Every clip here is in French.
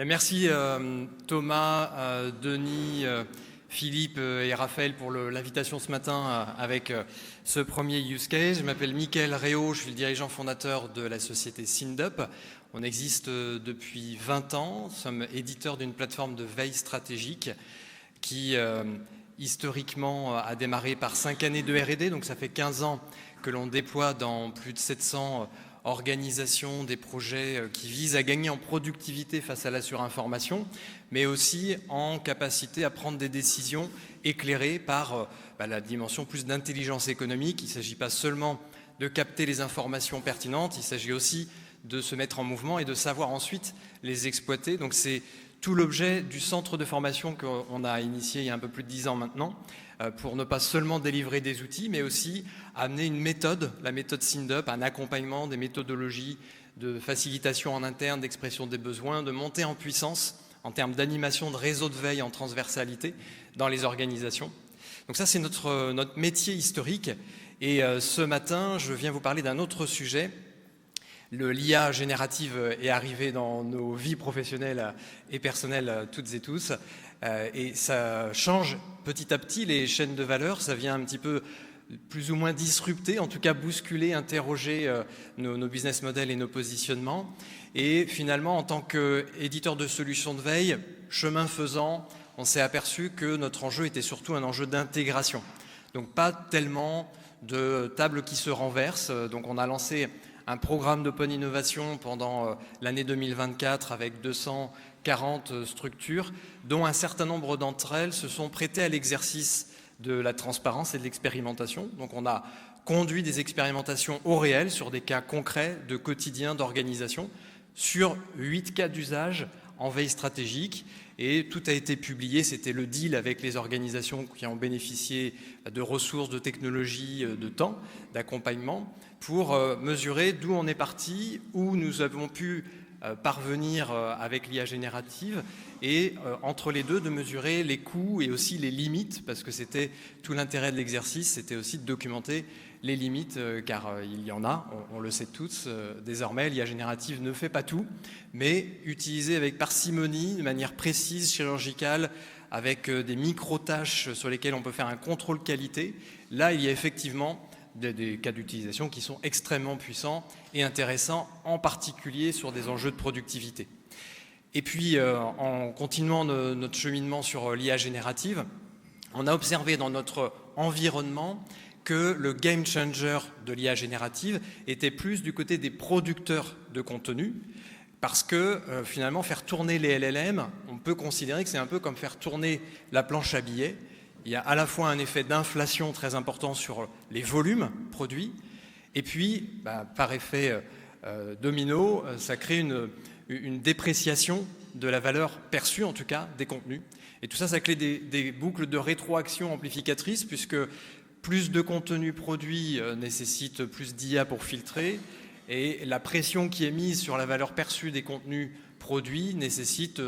Bien, merci Thomas, Denis, Philippe et Raphaël pour l'invitation ce matin avec ce premier use case. Je m'appelle Mickaël Réau, je suis le dirigeant fondateur de la société Syndup. On existe depuis 20 ans, nous sommes éditeurs d'une plateforme de veille stratégique qui historiquement a démarré par 5 années de R&D, donc ça fait 15 ans que l'on déploie dans plus de 700 organisations des projets qui visent à gagner en productivité face à la surinformation, mais aussi en capacité à prendre des décisions éclairées par la dimension plus d'intelligence économique. Il ne s'agit pas seulement de capter les informations pertinentes, il s'agit aussi de se mettre en mouvement et de savoir ensuite les exploiter. Donc c'est tout l'objet du centre de formation qu'on a initié il y a un peu plus de 10 ans maintenant, pour ne pas seulement délivrer des outils, mais aussi amener une méthode, la méthode Syndup, un accompagnement, des méthodologies de facilitation en interne, d'expression des besoins, de montée en puissance en termes d'animation de réseau de veille en transversalité dans les organisations. Donc ça, c'est notre métier historique. Et ce matin, je viens vous parler d'un autre sujet. L'IA générative est arrivée dans nos vies professionnelles et personnelles toutes et tous, et ça change petit à petit les chaînes de valeur. Ça vient un petit peu plus ou moins disrupter, en tout cas bousculer, interroger nos business models et nos positionnements. Et finalement, en tant qu'éditeur de solutions de veille, chemin faisant, on s'est aperçu que notre enjeu était surtout un enjeu d'intégration. Donc pas tellement de tables qui se renversent. Donc on a lancé un programme d'open innovation pendant l'année 2024 avec 240 structures, dont un certain nombre d'entre elles se sont prêtées à l'exercice de la transparence et de l'expérimentation. Donc on a conduit des expérimentations au réel sur des cas concrets de quotidien d'organisation, sur 8 cas d'usage en veille stratégique, et tout a été publié. C'était le deal avec les organisations qui ont bénéficié de ressources, de technologies, de temps, d'accompagnement, pour mesurer d'où on est parti, où nous avons pu parvenir avec l'IA générative, et entre les deux de mesurer les coûts et aussi les limites, parce que c'était tout l'intérêt de l'exercice, c'était aussi de documenter les limites, car il y en a, on le sait tous, désormais l'IA générative ne fait pas tout, mais utilisée avec parcimonie, de manière précise, chirurgicale, avec des micro-tâches sur lesquelles on peut faire un contrôle qualité, là il y a effectivement des cas d'utilisation qui sont extrêmement puissants et intéressants, en particulier sur des enjeux de productivité. Et puis, en continuant notre cheminement sur l'IA générative, on a observé dans notre environnement que le game changer de l'IA générative était plus du côté des producteurs de contenu, parce que finalement, faire tourner les LLM, on peut considérer que c'est un peu comme faire tourner la planche à billets. Il y a à la fois un effet d'inflation très important sur les volumes produits, et puis, par effet domino, ça crée une dépréciation de la valeur perçue, en tout cas, des contenus. Et tout ça, ça crée des boucles de rétroaction amplificatrices, puisque plus de contenu produit nécessite plus d'IA pour filtrer, et la pression qui est mise sur la valeur perçue des contenus produits nécessite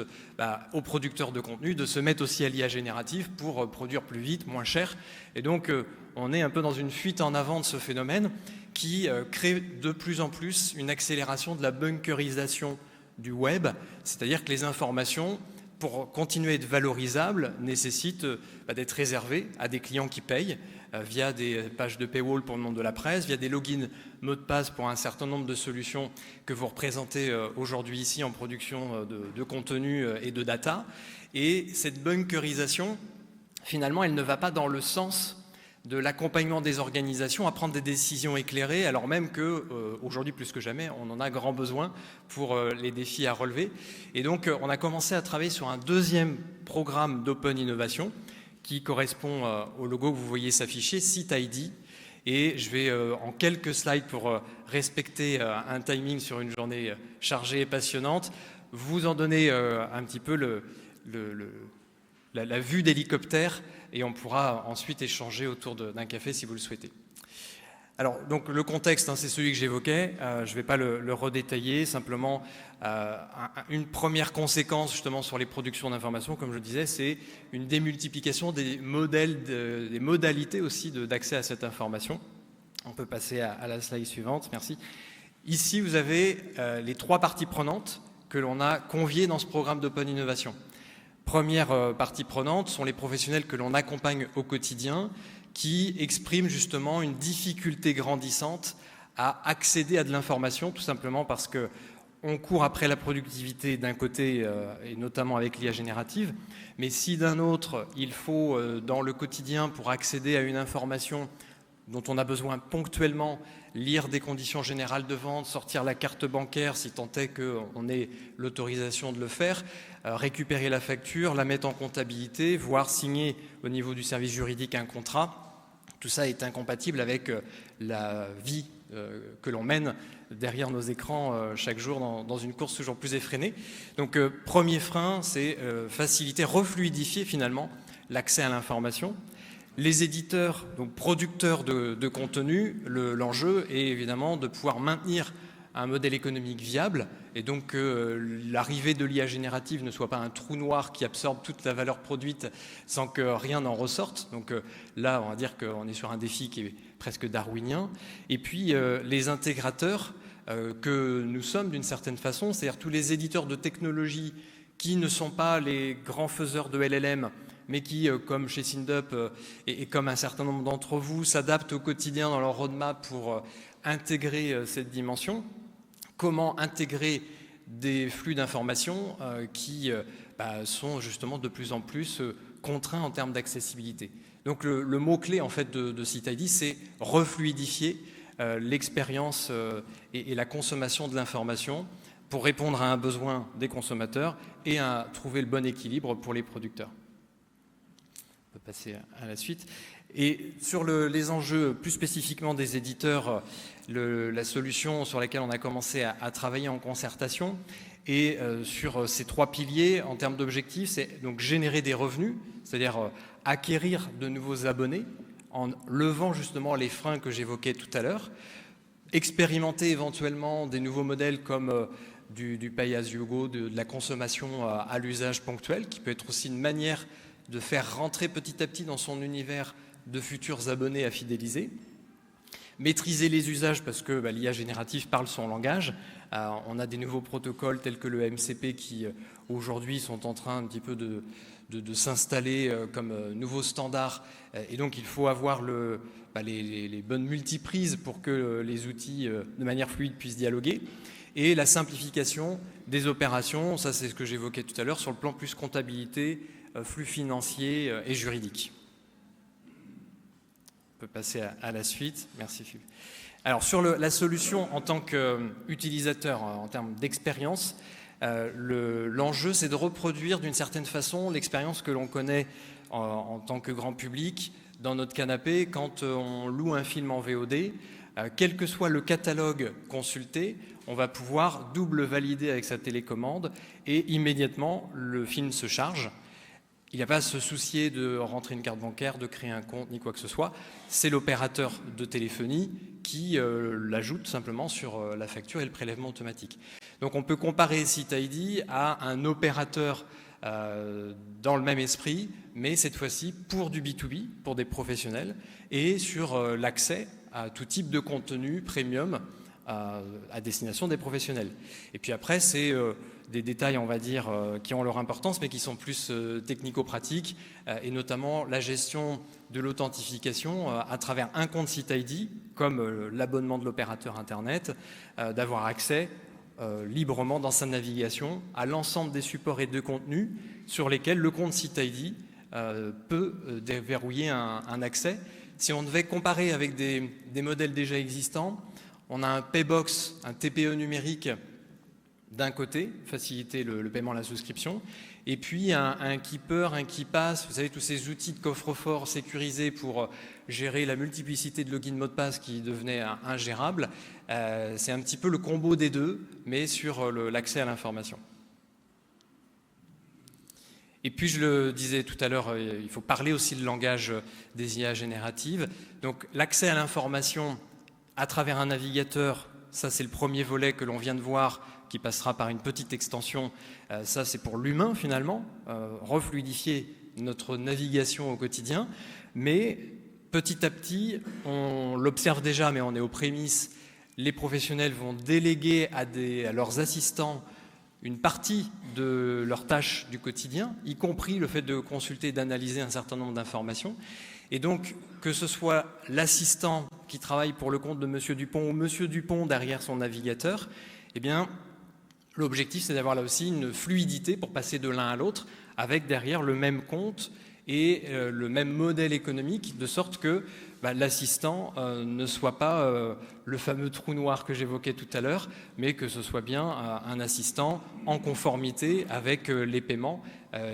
aux producteurs de contenu de se mettre aussi à l'IA générative pour produire plus vite, moins cher. Et donc, on est un peu dans une fuite en avant de ce phénomène qui crée de plus en plus une accélération de la bunkerisation du web, c'est-à-dire que les informations, pour continuer à être valorisables, nécessitent d'être réservées à des clients qui payent via des pages de paywall pour le monde de la presse, via des logins mots de passe pour un certain nombre de solutions que vous représentez aujourd'hui ici en production de contenu et de data. Et cette bunkerisation, finalement, elle ne va pas dans le sens de l'accompagnement des organisations à prendre des décisions éclairées, alors même qu'aujourd'hui, plus que jamais, on en a grand besoin pour les défis à relever. Et donc, on a commencé à travailler sur un deuxième programme d'open innovation qui correspond au logo que vous voyez s'afficher, SitID. Et je vais, en quelques slides, pour respecter un timing sur une journée chargée et passionnante, vous en donner un petit peu la vue d'hélicoptère, et on pourra ensuite échanger autour d'un café si vous le souhaitez. Alors, donc, le contexte, c'est celui que j'évoquais. Je ne vais pas le redétailler. Simplement, une première conséquence, justement, sur les productions d'informations, comme je le disais, c'est une démultiplication des modèles, des modalités aussi d'accès à cette information. On peut passer à la slide suivante. Merci. Ici, vous avez les 3 parties prenantes que l'on a conviés dans ce programme d'Open Innovation. Première partie prenante sont les professionnels que l'on accompagne au quotidien, qui expriment justement une difficulté grandissante à accéder à de l'information, tout simplement parce qu'on court après la productivité d'un côté, et notamment avec l'IA générative, mais si d'un autre, il faut, dans le quotidien, pour accéder à une information dont on a besoin ponctuellement, lire des conditions générales de vente, sortir la carte bancaire si tant est qu'on ait l'autorisation de le faire, récupérer la facture, la mettre en comptabilité, voire signer au niveau du service juridique un contrat, tout ça est incompatible avec la vie que l'on mène derrière nos écrans chaque jour dans une course toujours plus effrénée. Donc premier frein, c'est faciliter, refluidifier finalement l'accès à l'information. Les éditeurs, donc producteurs de contenu, l'enjeu est évidemment de pouvoir maintenir un modèle économique viable et donc que l'arrivée de l'IA générative ne soit pas un trou noir qui absorbe toute la valeur produite sans que rien n'en ressorte. Donc là, on va dire qu'on est sur un défi qui est presque darwinien. Et puis les intégrateurs que nous sommes d'une certaine façon, c'est-à-dire tous les éditeurs de technologie qui ne sont pas les grands faiseurs de LLM, mais qui, comme chez Syndup et comme un certain nombre d'entre vous, s'adaptent au quotidien dans leur roadmap pour intégrer cette dimension. Comment intégrer des flux d'informations qui sont justement de plus en plus contraints en termes d'accessibilité. Donc le mot-clé en fait de SiteID, c'est refluidifier l'expérience et la consommation de l'information pour répondre à un besoin des consommateurs et à trouver le bon équilibre pour les producteurs. On peut passer à la suite. Et sur les enjeux plus spécifiquement des éditeurs, la solution sur laquelle on a commencé à travailler en concertation et sur ces trois piliers en termes d'objectifs, c'est donc générer des revenus, c'est-à-dire acquérir de nouveaux abonnés en levant justement les freins que j'évoquais tout à l'heure, expérimenter éventuellement des nouveaux modèles comme du pay as you go, de la consommation à l'usage ponctuel, qui peut être aussi une manière de faire rentrer petit à petit dans son univers de futurs abonnés à fidéliser. Maîtriser les usages parce que l'IA générative parle son langage. On a des nouveaux protocoles tels que le MCP qui aujourd'hui sont en train un petit peu de s'installer comme nouveaux standards. Et donc il faut avoir les bonnes multiprises pour que les outils de manière fluide puissent dialoguer. Et la simplification des opérations, ça c'est ce que j'évoquais tout à l'heure, sur le plan plus comptabilité, flux financier et juridique. On peut passer à la suite. Merci Philippe. Alors sur la solution en tant qu'utilisateur, en termes d'expérience, l'enjeu c'est de reproduire d'une certaine façon l'expérience que l'on connaît en tant que grand public dans notre canapé quand on loue un film en VOD. Quel que soit le catalogue consulté, on va pouvoir double valider avec sa télécommande et immédiatement le film se charge. Il n'y a pas à se soucier de rentrer une carte bancaire, de créer un compte, ni quoi que ce soit. C'est l'opérateur de téléphonie qui l'ajoute simplement sur la facture et le prélèvement automatique. Donc on peut comparer SiteID à un opérateur dans le même esprit, mais cette fois-ci pour du B2B, pour des professionnels, et sur l'accès à tout type de contenu premium à destination des professionnels. Et puis après, c'est des détails, on va dire, qui ont leur importance, mais qui sont plus technico-pratiques, et notamment la gestion de l'authentification à travers un compte SiteID, comme l'abonnement de l'opérateur Internet, d'avoir accès librement dans sa navigation à l'ensemble des supports et de contenus sur lesquels le compte SiteID peut déverrouiller un accès. Si on devait comparer avec des modèles déjà existants, on a un Paybox, un TPE numérique d'un côté, faciliter le paiement à la souscription, et puis un Keeper, un KeePass, vous savez, tous ces outils de coffre-fort sécurisés pour gérer la multiplicité de login mot de passe qui devenait ingérable. C'est un petit peu le combo des deux, mais sur l'accès à l'information. Et puis, je le disais tout à l'heure, il faut parler aussi le langage des IA génératives. Donc, l'accès à l'information à travers un navigateur, ça c'est le premier volet que l'on vient de voir, qui passera par une petite extension. Ça c'est pour l'humain finalement, refluidifier notre navigation au quotidien. Mais petit à petit, on l'observe déjà, mais on est aux prémices, les professionnels vont déléguer à leurs assistants une partie de leurs tâches du quotidien, y compris le fait de consulter et d'analyser un certain nombre d'informations. Et donc, que ce soit l'assistant qui travaille pour le compte de Monsieur Dupont ou Monsieur Dupont derrière son navigateur, eh bien, l'objectif, c'est d'avoir là aussi une fluidité pour passer de l'un à l'autre avec derrière le même compte et le même modèle économique, de sorte que l'assistant ne soit pas le fameux trou noir que j'évoquais tout à l'heure, mais que ce soit bien un assistant en conformité avec les paiements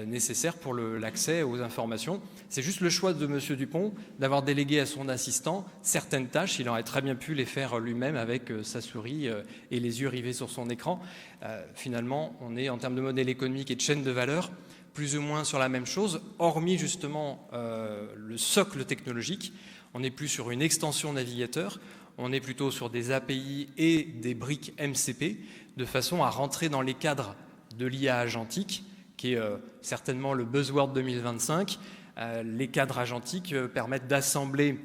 nécessaires pour l'accès aux informations. C'est juste le choix de M. Dupont d'avoir délégué à son assistant certaines tâches. Il aurait très bien pu les faire lui-même avec sa souris et les yeux rivés sur son écran. Finalement, on est en termes de modèle économique et de chaîne de valeur plus ou moins sur la même chose, hormis justement le socle technologique. On n'est plus sur une extension navigateur, on est plutôt sur des API et des briques MCP, de façon à rentrer dans les cadres de l'IA agentique, qui est certainement le buzzword 2025. Les cadres agentiques permettent d'assembler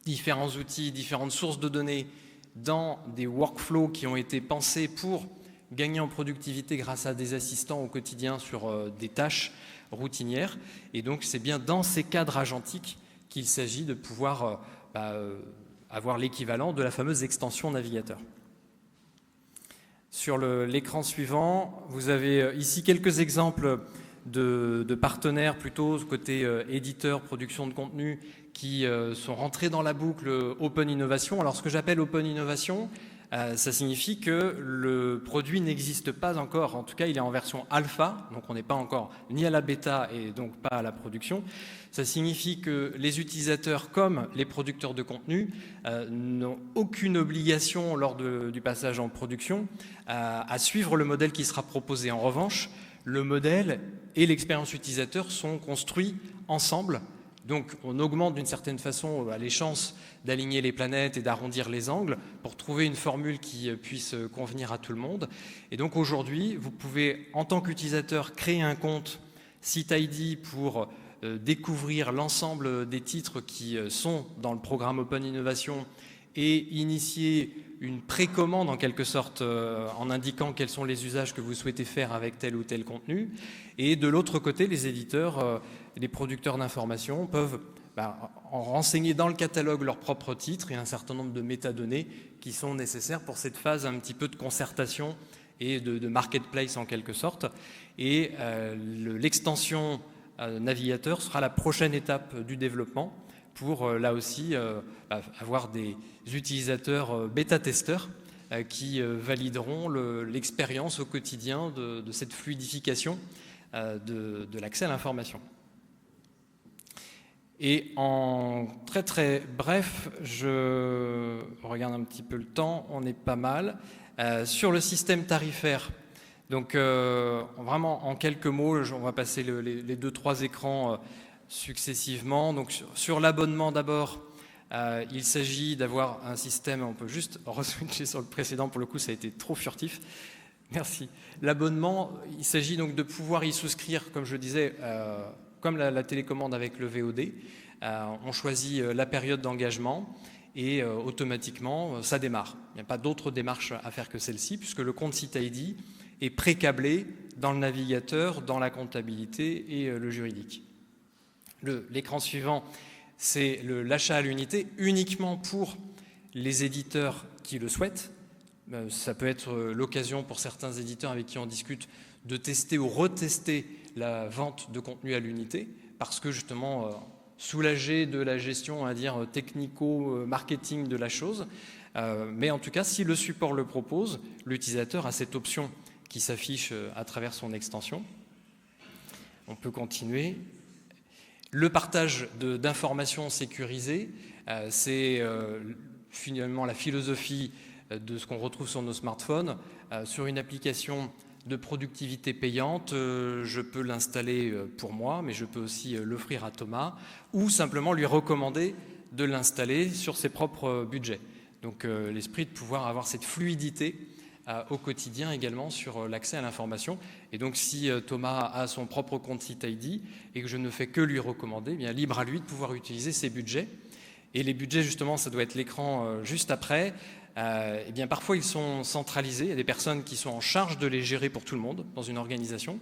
différents outils, différentes sources de données dans des workflows qui ont été pensés pour gagner en productivité grâce à des assistants au quotidien sur des tâches routinières. Et donc, c'est bien dans ces cadres agentiques qu'il s'agit de pouvoir avoir l'équivalent de la fameuse extension navigateur. Sur l'écran suivant, vous avez ici quelques exemples de partenaires plutôt côté éditeur, production de contenu qui sont rentrés dans la boucle Open Innovation. Alors, ce que j'appelle Open Innovation, ça signifie que le produit n'existe pas encore, en tout cas il est en version alpha, donc on n'est pas encore ni à la bêta et donc pas à la production. Ça signifie que les utilisateurs comme les producteurs de contenu n'ont aucune obligation lors du passage en production à suivre le modèle qui sera proposé. En revanche, le modèle et l'expérience utilisateur sont construits ensemble. Donc on augmente d'une certaine façon les chances d'aligner les planètes et d'arrondir les angles pour trouver une formule qui puisse convenir à tout le monde. Et donc aujourd'hui, vous pouvez en tant qu'utilisateur créer un compte SiteID pour découvrir l'ensemble des titres qui sont dans le programme Open Innovation et initier une précommande en quelque sorte en indiquant quels sont les usages que vous souhaitez faire avec tel ou tel contenu. Et de l'autre côté, les éditeurs, les producteurs d'informations peuvent en renseigner dans le catalogue leurs propres titres et un certain nombre de métadonnées qui sont nécessaires pour cette phase un petit peu de concertation et de marketplace en quelque sorte. Et l'extension navigateur sera la prochaine étape du développement pour là aussi avoir des utilisateurs bêta-testeurs qui valideront l'expérience au quotidien de cette fluidification de l'accès à l'information. Et en très très bref, je regarde un petit peu le temps, on est pas mal. Sur le système tarifaire, donc vraiment en quelques mots, on va passer les 2-3 écrans successivement. Donc sur l'abonnement d'abord, il s'agit d'avoir un système, on peut juste re-switcher sur le précédent, pour le coup ça a été trop furtif. Merci. L'abonnement, il s'agit donc de pouvoir y souscrire, comme je disais, comme la télécommande avec le VOD. On choisit la période d'engagement et automatiquement ça démarre. Il n'y a pas d'autre démarche à faire que celle-ci, puisque le compte SiteID est pré-câblé dans le navigateur, dans la comptabilité et le juridique. L'écran suivant, c'est l'achat à l'unité uniquement pour les éditeurs qui le souhaitent. Ça peut être l'occasion pour certains éditeurs avec qui on discute de tester ou retester la vente de contenu à l'unité, parce que justement soulager de la gestion, à dire technico-marketing de la chose. Mais en tout cas, si le support le propose, l'utilisateur a cette option qui s'affiche à travers son extension. On peut continuer. Le partage d'informations sécurisées, c'est finalement la philosophie de ce qu'on retrouve sur nos smartphones. Sur une application de productivité payante, je peux l'installer pour moi, mais je peux aussi l'offrir à Thomas, ou simplement lui recommander de l'installer sur ses propres budgets. Donc l'esprit de pouvoir avoir cette fluidité au quotidien également sur l'accès à l'information. Et donc si Thomas a son propre compte SiteID et que je ne fais que lui recommander, bien libre à lui de pouvoir utiliser ses budgets. Et les budgets, justement, ça doit être l'écran juste après. eh bien parfois ils sont centralisés, il y a des personnes qui sont en charge de les gérer pour tout le monde dans une organisation,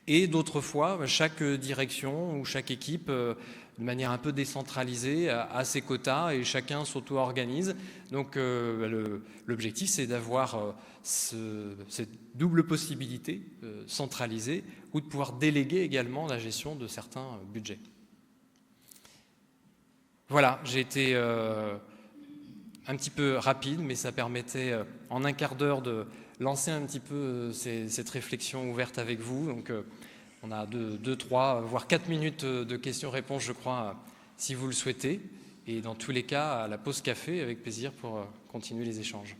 et d'autres fois, chaque direction ou chaque équipe, de manière un peu décentralisée, a ses quotas et chacun s'auto-organise. Donc l'objectif, c'est d'avoir cette double possibilité centralisée ou de pouvoir déléguer également la gestion de certains budgets. Voilà, j'ai été un petit peu rapide, mais ça permettait en un quart d'heure de lancer un petit peu cette réflexion ouverte avec vous. Donc on a 2, 3, voire 4 minutes de questions-réponses, je crois, si vous le souhaitez. Et dans tous les cas, à la pause café, avec plaisir pour continuer les échanges.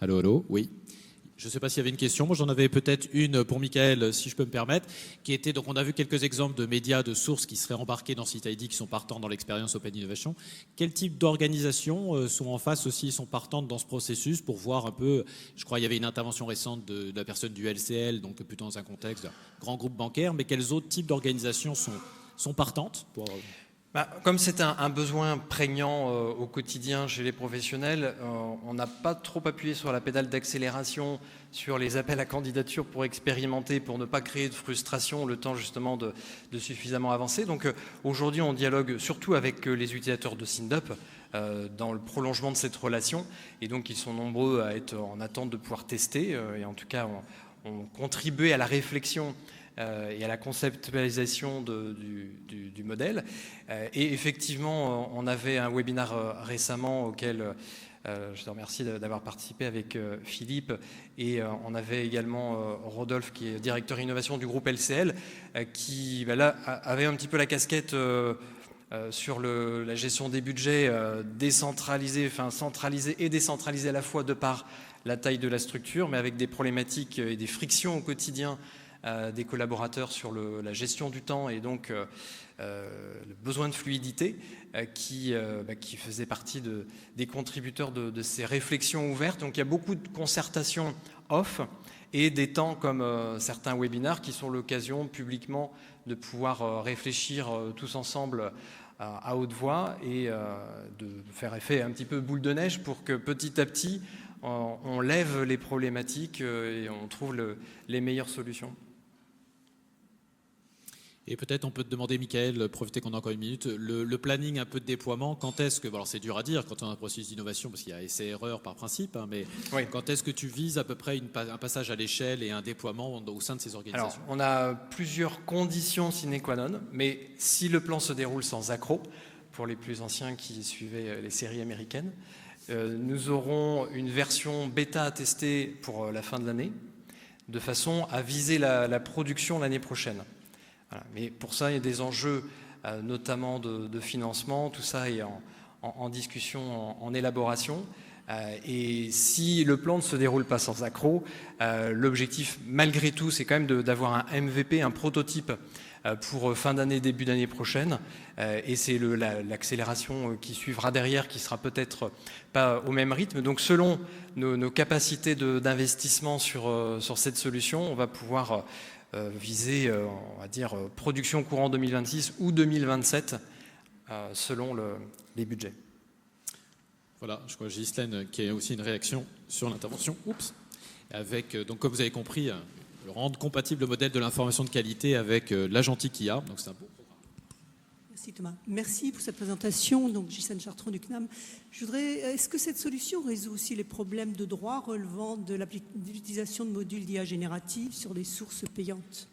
Allô, allô, oui. Je ne sais pas s'il y avait une question. Moi, j'en avais peut-être une pour Michael, si je peux me permettre, qui était, donc on a vu quelques exemples de médias, de sources qui seraient embarqués dans CiteID, qui sont partants dans l'expérience Open Innovation. Quel type d'organisations sont en face aussi, sont partantes dans ce processus pour voir un peu, je crois qu'il y avait une intervention récente de la personne du LCL, donc plutôt dans un contexte de grand groupe bancaire, mais quels autres types d'organisations sont partantes pour... Comme c'est un besoin prégnant au quotidien chez les professionnels, on n'a pas trop appuyé sur la pédale d'accélération, sur les appels à candidature pour expérimenter, pour ne pas créer de frustration, le temps justement de suffisamment avancer. Donc aujourd'hui, on dialogue surtout avec les utilisateurs de SynDup dans le prolongement de cette relation. Et donc, ils sont nombreux à être en attente de pouvoir tester. Et en tout cas, on contribué à la réflexion et à la conceptualisation du modèle. Et effectivement, on avait un webinaire récemment auquel je te remercie d'avoir participé avec Philippe, et on avait également Rodolphe, qui est directeur innovation du groupe LCL, qui là, avait un petit peu la casquette sur la gestion des budgets décentralisés, enfin centralisés et décentralisés à la fois de par la taille de la structure, mais avec des problématiques et des frictions au quotidien des collaborateurs sur la gestion du temps, et donc le besoin de fluidité qui faisait partie des contributeurs de ces réflexions ouvertes. Donc il y a beaucoup de concertations off et des temps comme certains webinaires qui sont l'occasion publiquement de pouvoir réfléchir tous ensemble à haute voix et de faire effet un petit peu boule de neige pour que petit à petit on lève les problématiques et on trouve les meilleures solutions. Et peut-être on peut te demander, Michael, profitez qu'on a encore une minute, le planning un peu de déploiement, quand est-ce que, alors c'est dur à dire quand on a un processus d'innovation parce qu'il y a essai-erreur par principe, hein, mais oui, quand est-ce que tu vises à peu près un passage à l'échelle et un déploiement au sein de ces organisations? Alors, on a plusieurs conditions sine qua non, mais si le plan se déroule sans accroc, pour les plus anciens qui suivaient les séries américaines, nous aurons une version bêta à tester pour la fin de l'année, de façon à viser la production l'année prochaine. Voilà. Mais pour ça, il y a des enjeux, notamment de financement. Tout ça est en discussion, en élaboration. Et si le plan ne se déroule pas sans accroc, l'objectif, malgré tout, c'est quand même d'avoir un MVP, un prototype pour fin d'année, début d'année prochaine. Et c'est l'accélération qui suivra derrière, qui sera peut-être pas au même rythme. Donc selon nos capacités d'investissement sur cette solution, on va pouvoir viser, on va dire, production courant 2026 ou 2027, selon les budgets. Voilà, je crois Ghislaine qui a aussi une réaction sur l'intervention. Oups. Avec, donc comme vous avez compris, rendre compatible le modèle de l'information de qualité avec l'agentique IA. Donc c'est un beau programme. Merci Thomas. Merci pour cette présentation. Donc Ghislaine Chartrand du CNAM. Est-ce que cette solution résout aussi les problèmes de droit relevant de l'utilisation de modules d'IA générative sur les sources payantes?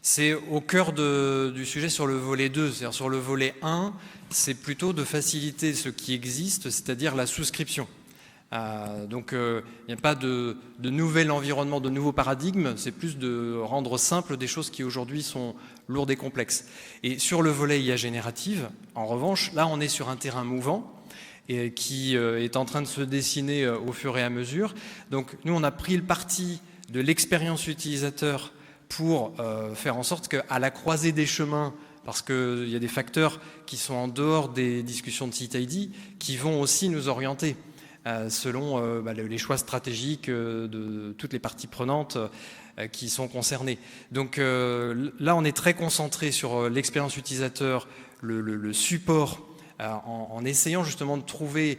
C'est au cœur du sujet sur le volet 2. C'est-à-dire sur le volet 1, c'est plutôt de faciliter ce qui existe, c'est-à-dire la souscription. Donc il n'y a pas de nouvel environnement, de nouveau paradigme, c'est plus de rendre simple des choses qui aujourd'hui sont lourdes et complexes. Et sur le volet IA générative, en revanche, là on est sur un terrain mouvant et qui est en train de se dessiner au fur et à mesure. Donc nous on a pris le parti de l'expérience utilisateur pour faire en sorte qu'à la croisée des chemins, parce qu'il y a des facteurs qui sont en dehors des discussions de CiteID qui vont aussi nous orienter selon les choix stratégiques de toutes les parties prenantes qui sont concernés. Donc là, on est très concentré sur l'expérience utilisateur, le support, en essayant justement de trouver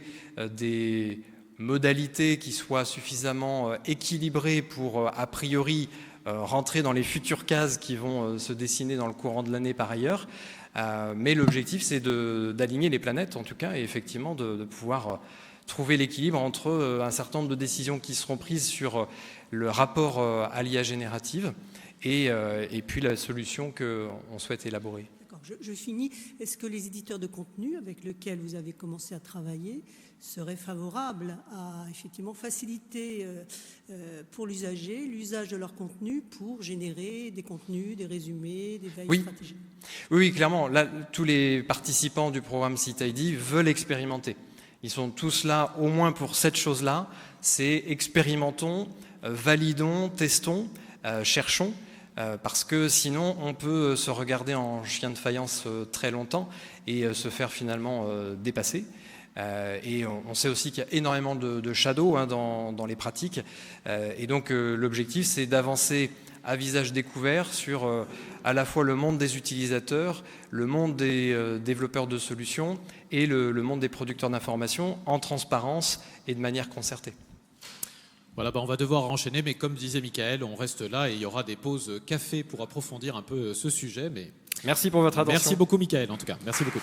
des modalités qui soient suffisamment équilibrées pour, a priori, rentrer dans les futures cases qui vont se dessiner dans le courant de l'année par ailleurs. Mais l'objectif, c'est d'aligner les planètes, en tout cas, et effectivement de pouvoir trouver l'équilibre entre un certain nombre de décisions qui seront prises sur le rapport à l'IA générative et puis la solution qu'on souhaite élaborer. D'accord, je finis. Est-ce que les éditeurs de contenu avec lesquels vous avez commencé à travailler seraient favorables à effectivement faciliter pour l'usager l'usage de leur contenu pour générer des contenus, des résumés, des veilles stratégiques? Oui, clairement. Là, tous les participants du programme CiteID veulent expérimenter. Ils sont tous là au moins pour cette chose-là. C'est expérimentons, validons, testons, cherchons. Parce que sinon, on peut se regarder en chien de faïence très longtemps et se faire finalement dépasser. Et on sait aussi qu'il y a énormément de shadow dans les pratiques. Et donc, l'objectif, c'est d'avancer à visage découvert sur à la fois le monde des utilisateurs, le monde des développeurs de solutions et le monde des producteurs d'informations en transparence et de manière concertée. Voilà, on va devoir enchaîner, mais comme disait Michael, on reste là et il y aura des pauses café pour approfondir un peu ce sujet. Mais merci pour votre attention. Merci beaucoup Michael, en tout cas. Merci beaucoup.